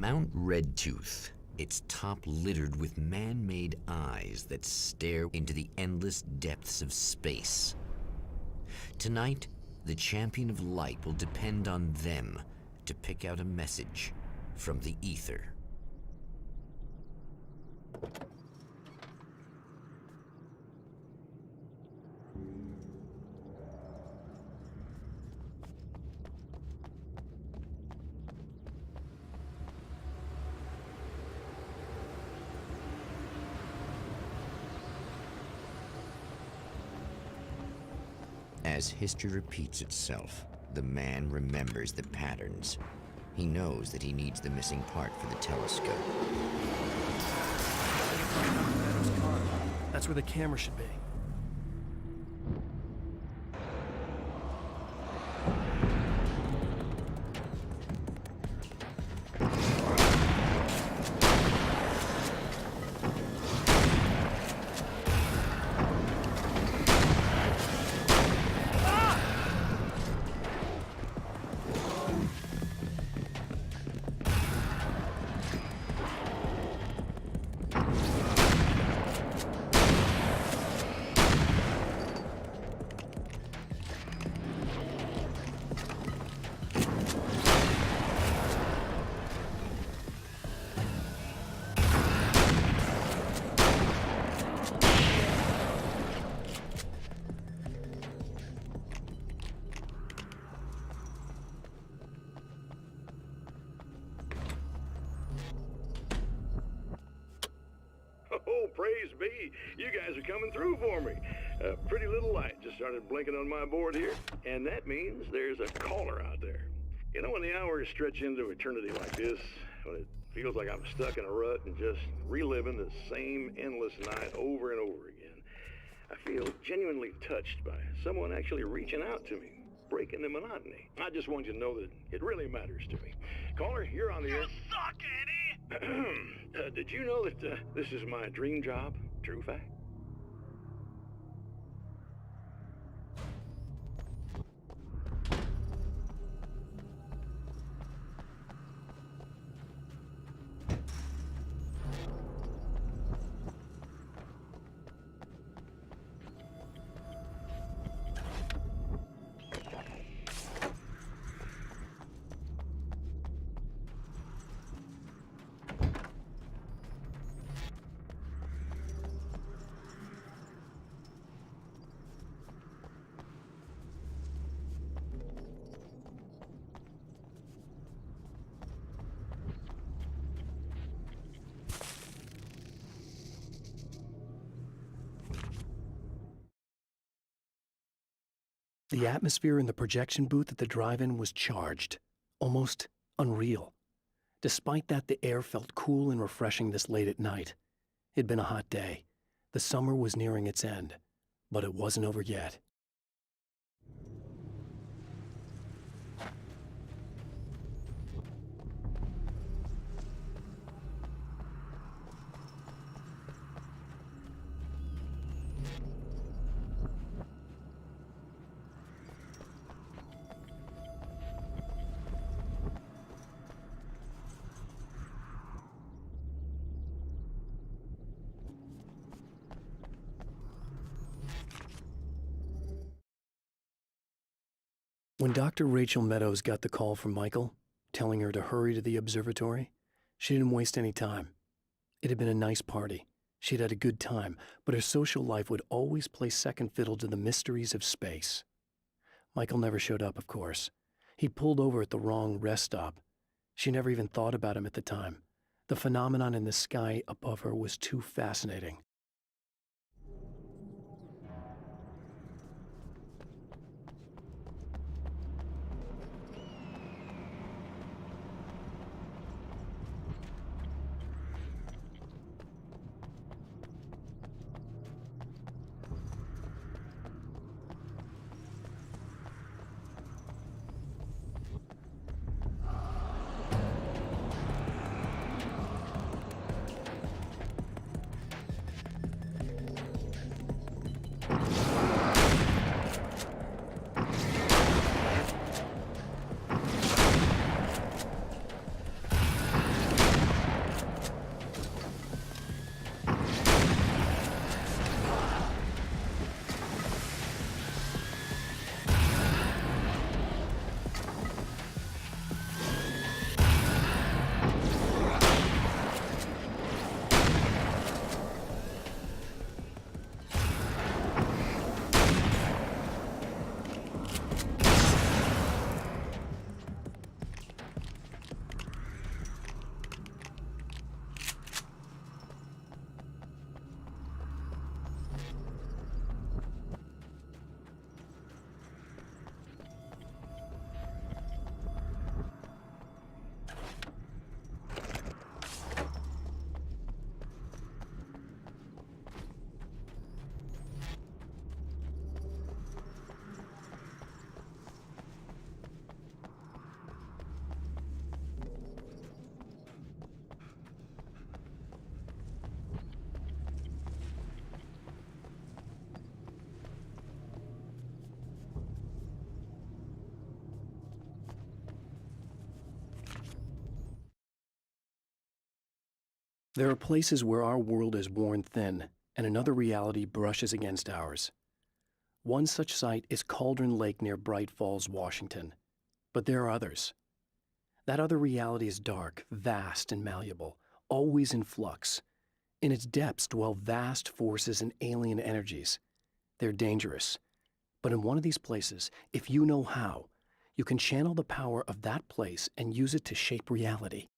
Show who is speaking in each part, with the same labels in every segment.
Speaker 1: Mount Redtooth, its top littered with man-made eyes that stare into the endless depths of space. Tonight, the champion of light will depend on them to pick out a message from the ether. As history repeats itself, the man remembers the patterns. He knows that he needs the missing part for the telescope.
Speaker 2: That's where the camera should be.
Speaker 3: Oh, praise be. You guys are coming through for me. A pretty little light just started blinking on my board here, and that means there's a caller out there. You know, when the hours stretch into eternity like this, when it feels like I'm stuck in a rut and just reliving the same endless night over and over again, I feel genuinely touched by someone actually reaching out to me, breaking the monotony. I just want you to know that it really matters to me. Caller, you're on the air.
Speaker 4: You suck, Eddie!
Speaker 3: Did you know that this is my dream job? True fact?
Speaker 2: The atmosphere in the projection booth at the drive-in was charged, almost unreal. Despite that, the air felt cool and refreshing this late at night. It'd been a hot day. The summer was nearing its end, but it wasn't over yet. When Dr. Rachel Meadows got the call from Michael, telling her to hurry to the observatory, she didn't waste any time. It had been a nice party. She'd had a good time, but her social life would always play second fiddle to the mysteries of space. Michael never showed up, of course. He pulled over at the wrong rest stop. She never even thought about him at the time. The phenomenon in the sky above her was too fascinating. There are places where our world is worn thin, and another reality brushes against ours. One such site is Cauldron Lake near Bright Falls, Washington. But there are others. That other reality is dark, vast, and malleable, always in flux. In its depths dwell vast forces and alien energies. They're dangerous. But in one of these places, if you know how, you can channel the power of that place and use it to shape reality.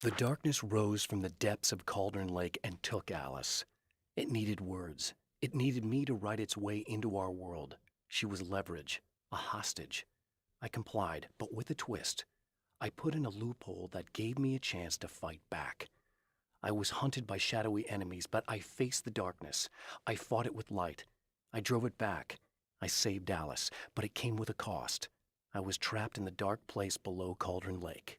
Speaker 2: The darkness rose from the depths of Cauldron Lake and took Alice. It needed words. It needed me to write its way into our world. She was leverage, a hostage. I complied, but with a twist. I put in a loophole that gave me a chance to fight back. I was hunted by shadowy enemies, but I faced the darkness. I fought it with light. I drove it back. I saved Alice, but it came with a cost. I was trapped in the dark place below Cauldron Lake.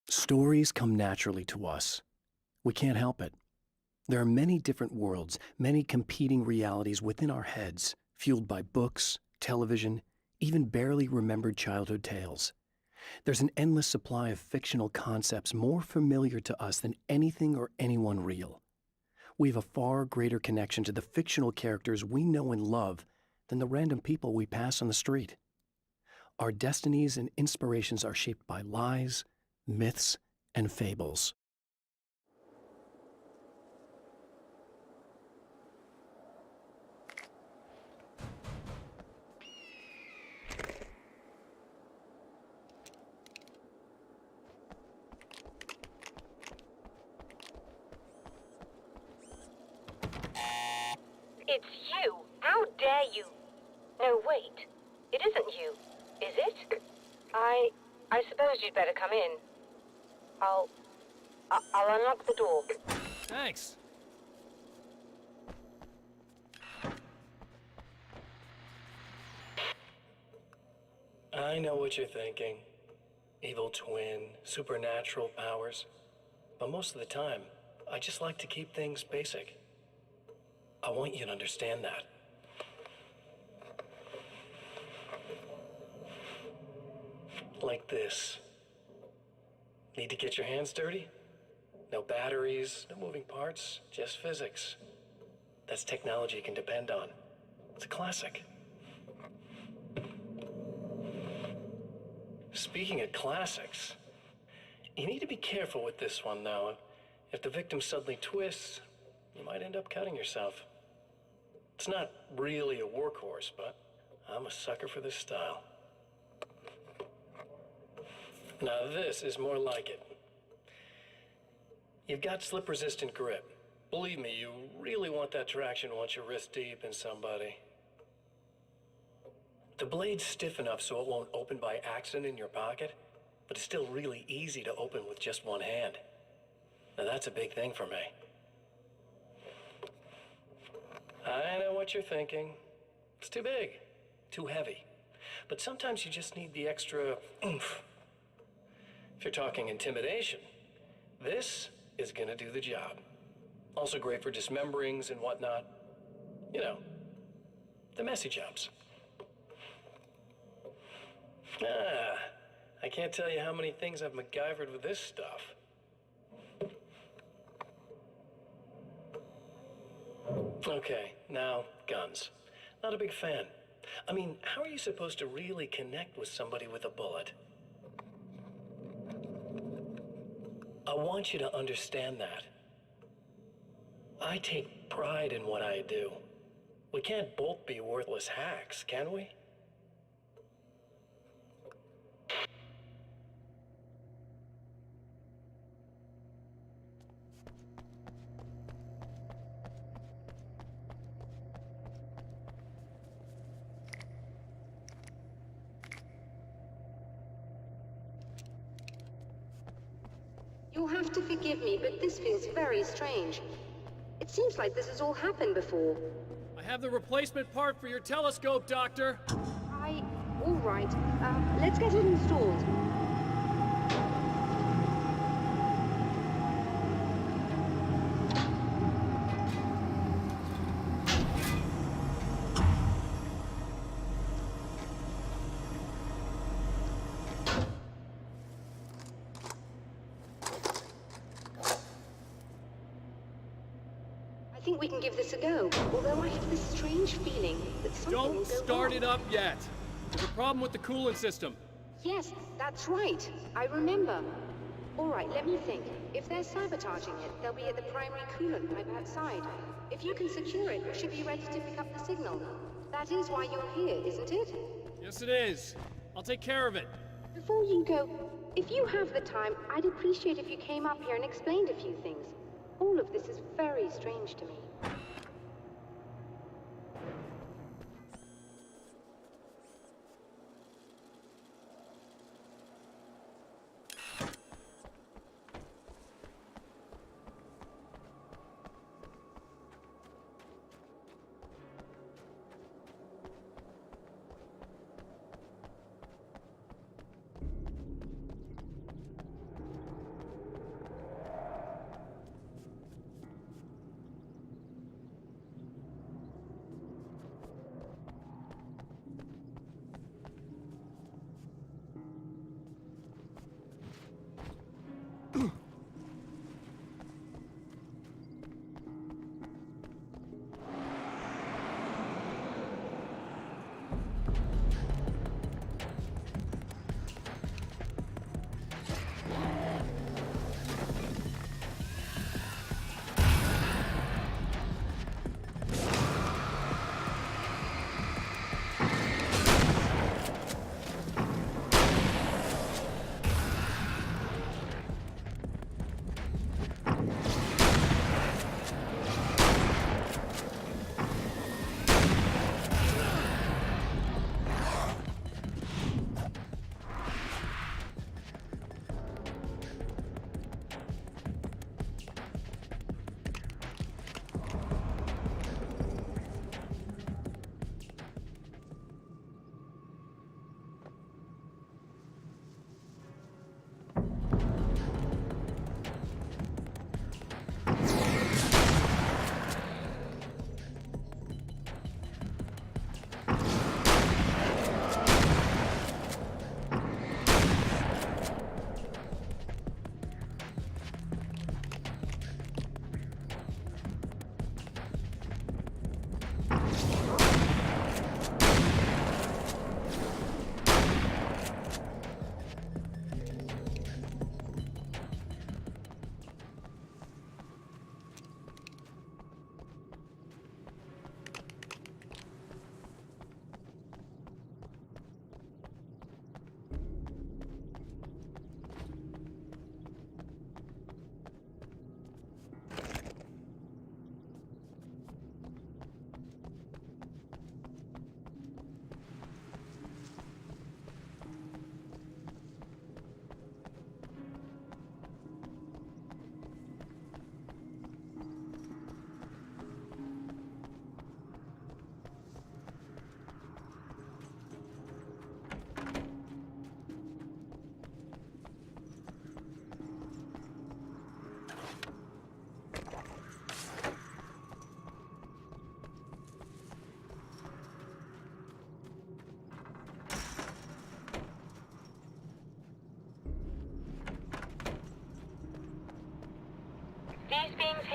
Speaker 2: Stories come naturally to us. We can't help it. There are many different worlds, many competing realities within our heads, fueled by books, television, even barely remembered childhood tales. There's an endless supply of fictional concepts more familiar to us than anything or anyone real. We have a far greater connection to the fictional characters we know and love than the random people we pass on the street. Our destinies and inspirations are shaped by lies, myths, and fables.
Speaker 5: It's you! How dare you! No, wait. It isn't you, is it? I suppose you'd better come in. I'll unlock the door.
Speaker 6: Thanks.
Speaker 2: I know what you're thinking. Evil twin, supernatural powers. But most of the time, I just like to keep things basic. I want you to understand that. Like this. Need to get your hands dirty? No batteries, no moving parts, just physics. That's technology you can depend on. It's a classic. Speaking of classics, you need to be careful with this one, though. If the victim suddenly twists, you might end up cutting yourself. It's not really a workhorse, but I'm a sucker for this style. Now this is more like it. You've got slip-resistant grip. Believe me, you really want that traction once you're wrist deep in somebody. The blade's stiff enough so it won't open by accident in your pocket, but it's still really easy to open with just one hand. Now that's a big thing for me. I know what you're thinking. It's too big, too heavy. But sometimes you just need the extra oomph. If you're talking intimidation, this is gonna do the job. Also great for dismemberings and whatnot. You know, the messy jobs. I can't tell you how many things I've MacGyvered with this stuff. Okay, now, guns. Not a big fan. I mean, how are you supposed to really connect with somebody with a bullet? I want you to understand that. I take pride in what I do. We can't both be worthless hacks, can we?
Speaker 5: You'll have to forgive me, but this feels very strange. It seems like this has all happened before.
Speaker 6: I have the replacement part for your telescope, Doctor.
Speaker 5: All right. Let's get it installed. I think we can give this a go, although I have this strange feeling that something will go
Speaker 6: Don't start
Speaker 5: wrong.
Speaker 6: it up yet. There's a problem with the coolant system.
Speaker 5: Yes, that's right. I remember. All right, let me think. If they're sabotaging it, they'll be at the primary coolant pipe outside. If you can secure it, we should be ready to pick up the signal. That is why you're here, isn't it?
Speaker 6: Yes, it is. I'll take care of it.
Speaker 5: Before you go, if you have the time, I'd appreciate if you came up here and explained a few things. All of this is very strange to me.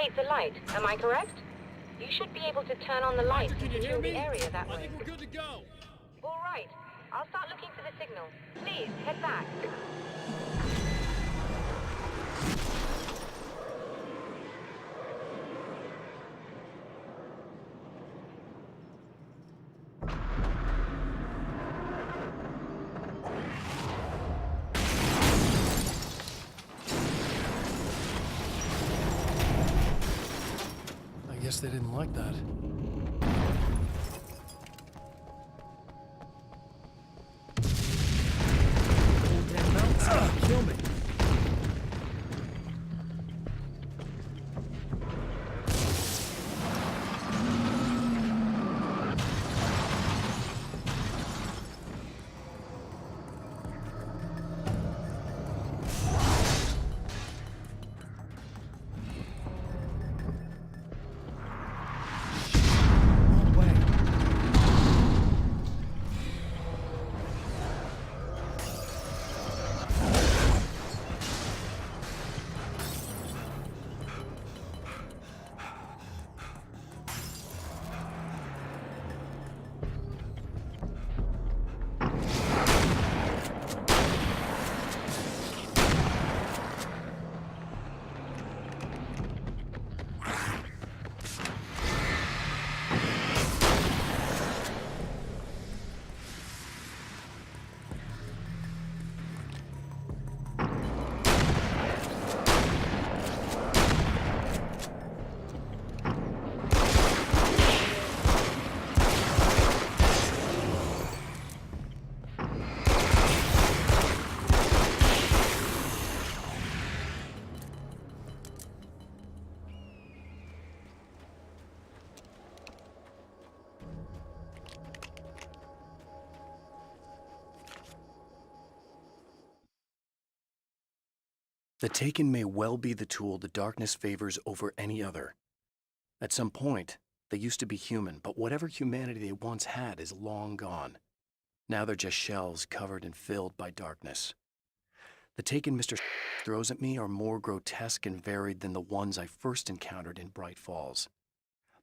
Speaker 5: indicates a light, am I correct? You should be able to turn on the light
Speaker 6: Doctor,
Speaker 5: and
Speaker 6: can you hear
Speaker 5: secure
Speaker 6: me?
Speaker 5: the area that
Speaker 6: I
Speaker 5: way.
Speaker 6: think we're good to go.
Speaker 5: All right. I'll start looking for the signal. Please, head back.
Speaker 2: I guess they didn't like that.
Speaker 6: Damn mountain's gonna kill me. Wrong way.
Speaker 2: The Taken may well be the tool the darkness favors over any other. At some point, they used to be human, but whatever humanity they once had is long gone. Now they're just shells covered and filled by darkness. The Taken Mr. throws at me are more grotesque and varied than the ones I first encountered in Bright Falls.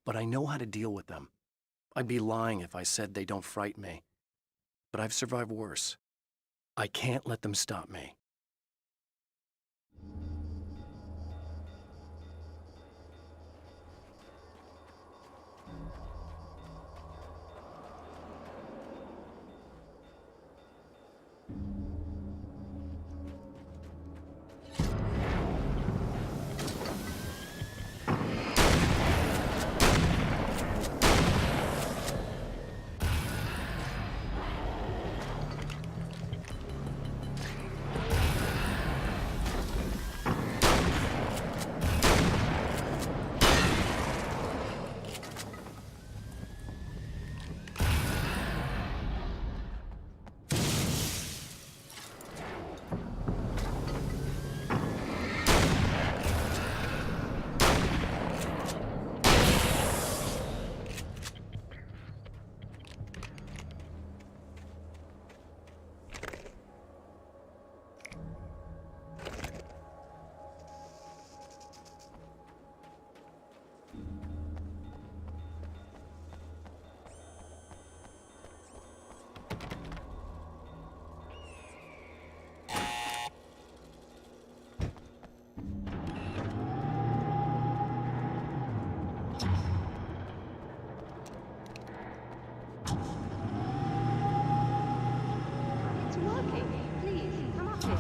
Speaker 2: But I know how to deal with them. I'd be lying if I said they don't frighten me. But I've survived worse. I can't let them stop me.
Speaker 5: It's working. Please, come up here.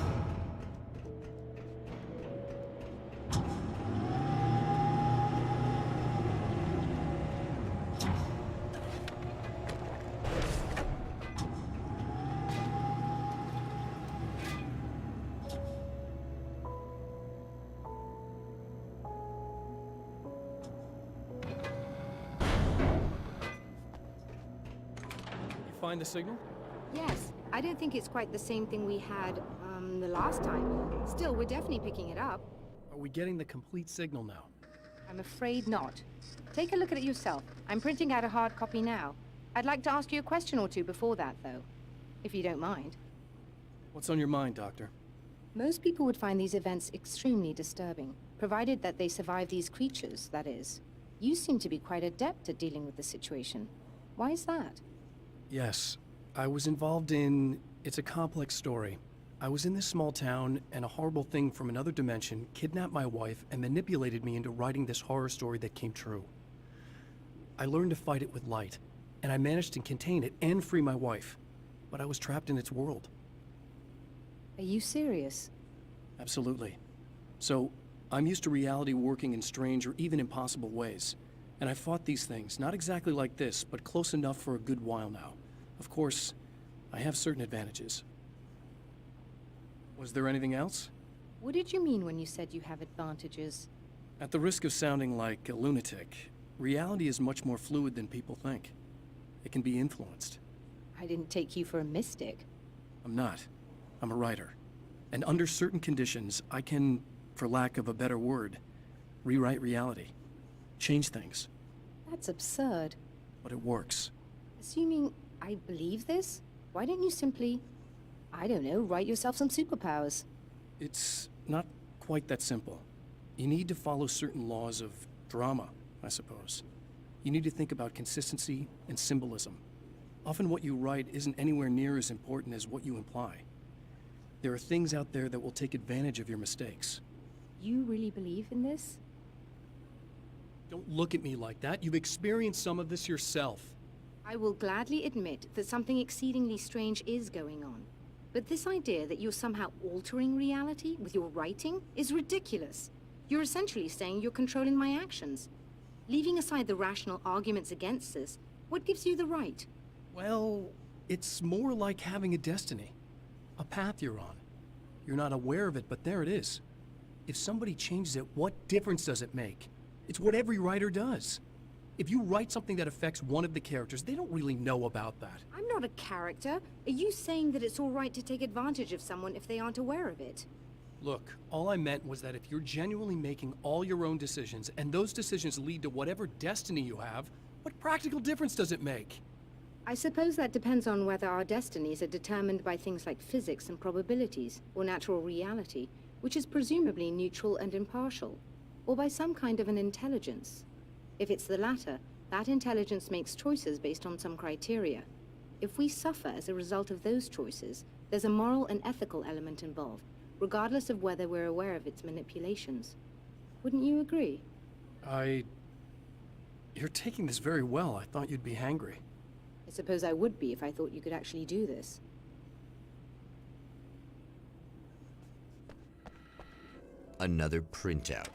Speaker 6: You find the signal?
Speaker 7: Yes, I don't think it's quite the same thing we had, the last time. Still, we're definitely picking it up.
Speaker 2: Are we getting the complete signal now?
Speaker 7: I'm afraid not. Take a look at it yourself. I'm printing out a hard copy now. I'd like to ask you a question or two before that, though, if you don't mind.
Speaker 2: What's on your mind, Doctor?
Speaker 7: Most people would find these events extremely disturbing. Provided that they survive these creatures, that is. You seem to be quite adept at dealing with the situation. Why is that?
Speaker 2: Yes, I was involved in... It's a complex story. I was in this small town, and a horrible thing from another dimension kidnapped my wife and manipulated me into writing this horror story that came true. I learned to fight it with light, and I managed to contain it and free my wife. But I was trapped in its world.
Speaker 7: Are you serious?
Speaker 2: Absolutely. So, I'm used to reality working in strange or even impossible ways. And I fought these things, not exactly like this, but close enough for a good while now. Of course, I have certain advantages. Was there anything else?
Speaker 7: What did you mean when you said you have advantages?
Speaker 2: At the risk of sounding like a lunatic, reality is much more fluid than people think. It can be influenced.
Speaker 7: I didn't take you for a mystic.
Speaker 2: I'm not. I'm a writer. And under certain conditions, I can, for lack of a better word, rewrite reality. Change things.
Speaker 7: That's absurd.
Speaker 2: But it works.
Speaker 7: Assuming I believe this, why don't you simply, I don't know, write yourself some superpowers?
Speaker 2: It's not quite that simple. You need to follow certain laws of drama, I suppose. You need to think about consistency and symbolism. Often what you write isn't anywhere near as important as what you imply. There are things out there that will take advantage of your mistakes.
Speaker 7: You really believe in this?
Speaker 2: Don't look at me like that. You've experienced some of this yourself.
Speaker 7: I will gladly admit that something exceedingly strange is going on. But this idea that you're somehow altering reality with your writing is ridiculous. You're essentially saying you're controlling my actions. Leaving aside the rational arguments against this, what gives you the right?
Speaker 2: Well, it's more like having a destiny. A path you're on. You're not aware of it, but there it is. If somebody changes it, what difference does it make? It's what every writer does. If you write something that affects one of the characters, they don't really know about that.
Speaker 7: I'm not a character. Are you saying that it's all right to take advantage of someone if they aren't aware of it?
Speaker 2: Look, all I meant was that if you're genuinely making all your own decisions, and those decisions lead to whatever destiny you have, what practical difference does it make?
Speaker 7: I suppose that depends on whether our destinies are determined by things like physics and probabilities, or natural reality, which is presumably neutral and impartial, or by some kind of an intelligence. If it's the latter, that intelligence makes choices based on some criteria. If we suffer as a result of those choices, there's a moral and ethical element involved, regardless of whether we're aware of its manipulations. Wouldn't you agree?
Speaker 2: You're taking this very well. I thought you'd be hangry.
Speaker 7: I suppose I would be if I thought you could actually do this.
Speaker 1: Another printout.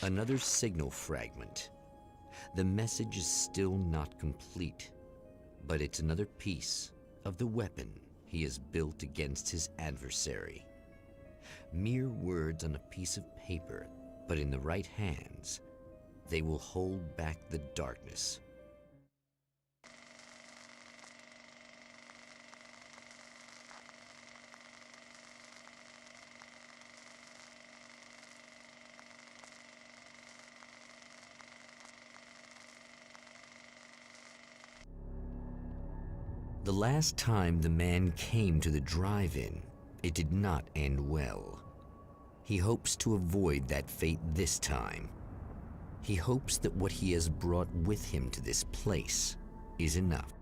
Speaker 1: Another signal fragment. The message is still not complete, but it's another piece of the weapon he has built against his adversary. Mere words on a piece of paper, but in the right hands, they will hold back the darkness. The last time the man came to the drive-in, it did not end well. He hopes to avoid that fate this time. He hopes that what he has brought with him to this place is enough.